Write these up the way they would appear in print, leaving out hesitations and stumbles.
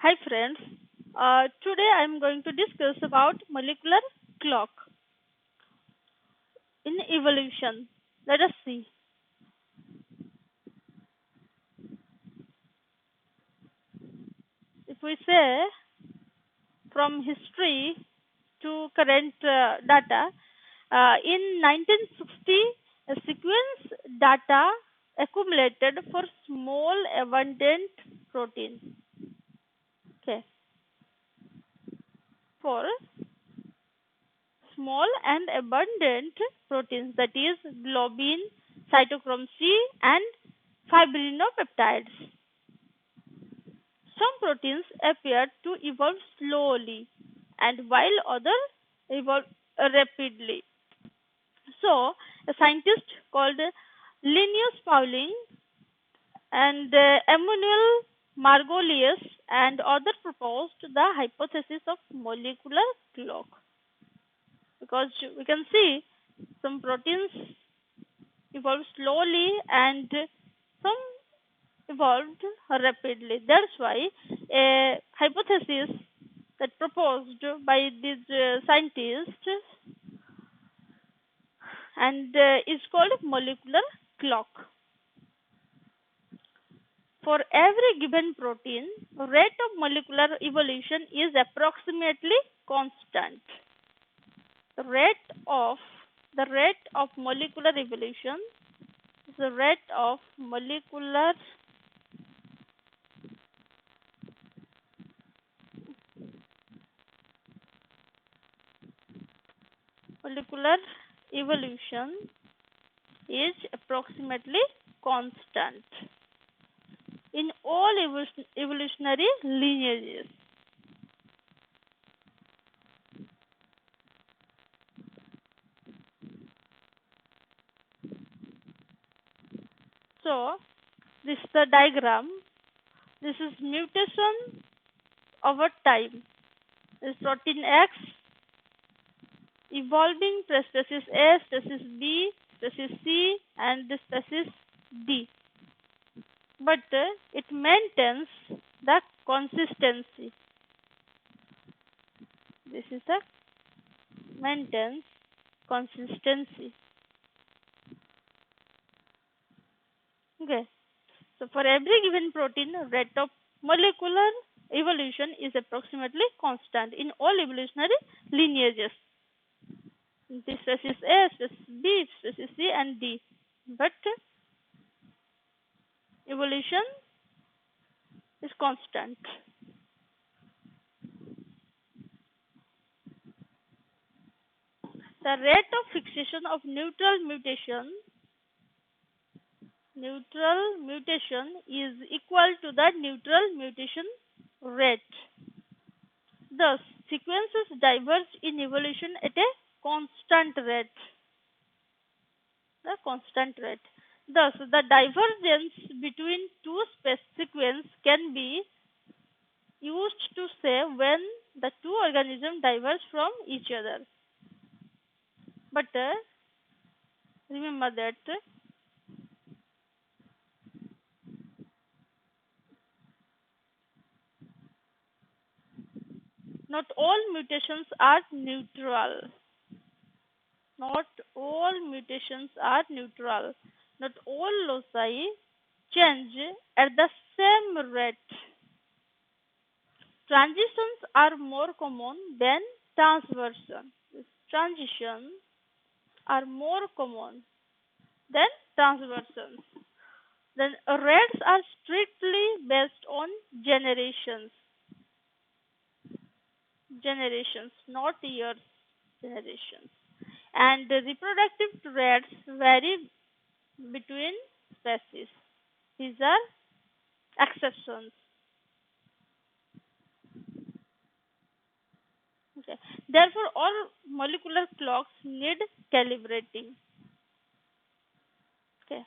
Hi friends, today I am going to discuss about molecular clock in evolution. Let us see. If we say from history to current data, in 1960, a sequence data accumulated for small abundant protein. Okay, for small and abundant proteins, that is globin, cytochrome C, and fibrinopeptides. Some proteins appear to evolve slowly, and while others evolve rapidly. So, a scientist called Linus Pauling and Emmanuel Margolius and others proposed the hypothesis of molecular clock, because we can see some proteins evolve slowly and some evolved rapidly. That's why a hypothesis that proposed by these scientists and is called molecular clock. For every given protein, rate of molecular evolution is approximately constant. The rate of molecular evolution is the rate of molecular evolution is approximately constant in all evolutionary lineages. So, this is the diagram. This is mutation over time. This protein X evolving to species A, species B, species C, and species D. But it maintains the consistency. This is the maintains consistency. Okay. So for every given protein, rate of molecular evolution is approximately constant in all evolutionary lineages. This species A, species B, species C, and D. But evolution is constant. The rate of fixation of neutral mutation is equal to the neutral mutation rate. Thus, sequences diverge in evolution at a constant rate. Thus, the divergence between two sequences can be used to say when the two organisms diverge from each other. But remember that not all mutations are neutral. Not all mutations are neutral. Not all loci change at the same rate. Transitions are more common than transversion. Transitions are more common than transversions. Then rates are strictly based on generations, not years, generations. And the reproductive rates vary between species. These are exceptions. Okay. Therefore, all molecular clocks need calibrating. Okay.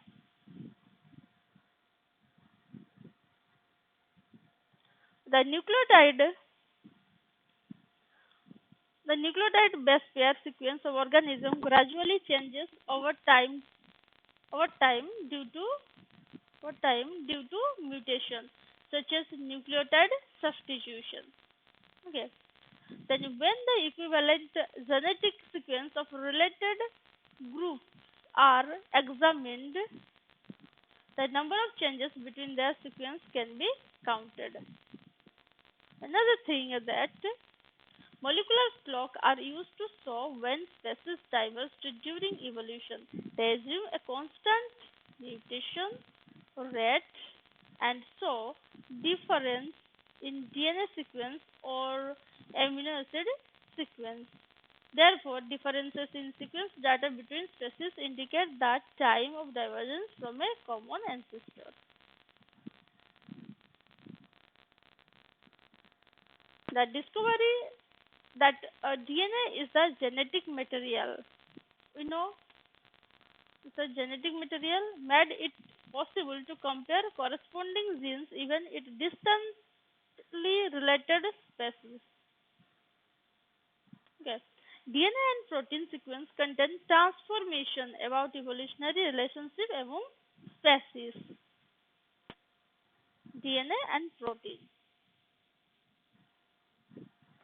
The nucleotide base pair sequence of organism gradually changes over time due to mutation. such as nucleotide substitution. Okay. Then when the equivalent genetic sequence of related groups are examined, the number of changes between their sequence can be counted. Another thing is that molecular clocks are used to show when species diverged during evolution. They assume a constant mutation rate and show difference in DNA sequence or amino acid sequence. Therefore, differences in sequence data between species indicate the time of divergence from a common ancestor. The discovery that DNA is the genetic material, we know it's a genetic material, made it possible to compare corresponding genes even in distantly related species. Okay. DNA and protein sequence contain transformation about evolutionary relationship among species. DNA and protein.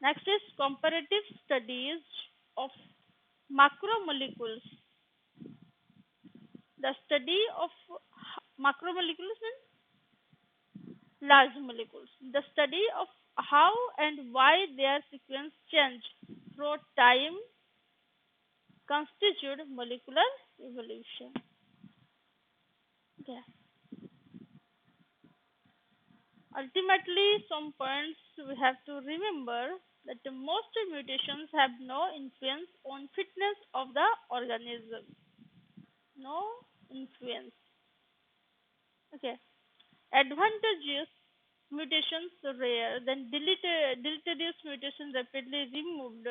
Next is comparative studies of macromolecules. The study of macromolecules means large molecules. The study of how and why their sequence change through time constitute molecular evolution. Okay. Ultimately, some points we have to remember that most mutations have no influence on fitness of the organism. No influence. Okay. Advantageous mutations rare, then deleterious mutations rapidly removed.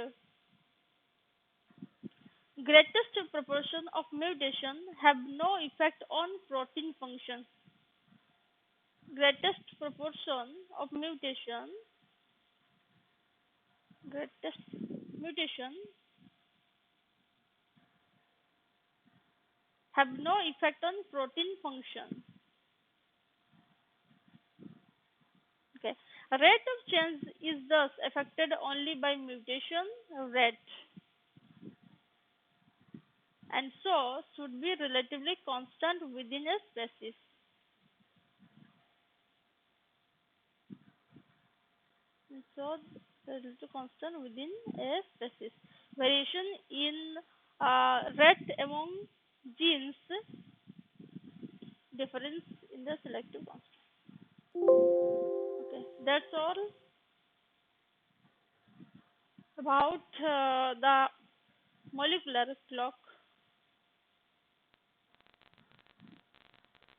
Greatest proportion of mutation have no effect on protein function. Greatest proportion of greatest mutation have no effect on protein function. Okay. Rate of change is thus affected only by mutation rate and so should be relatively constant within a species. And so relatively constant within a species. Variation in rate among genes, difference in the selective constant. Okay, that's all about the molecular clock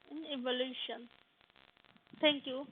in evolution. Thank you.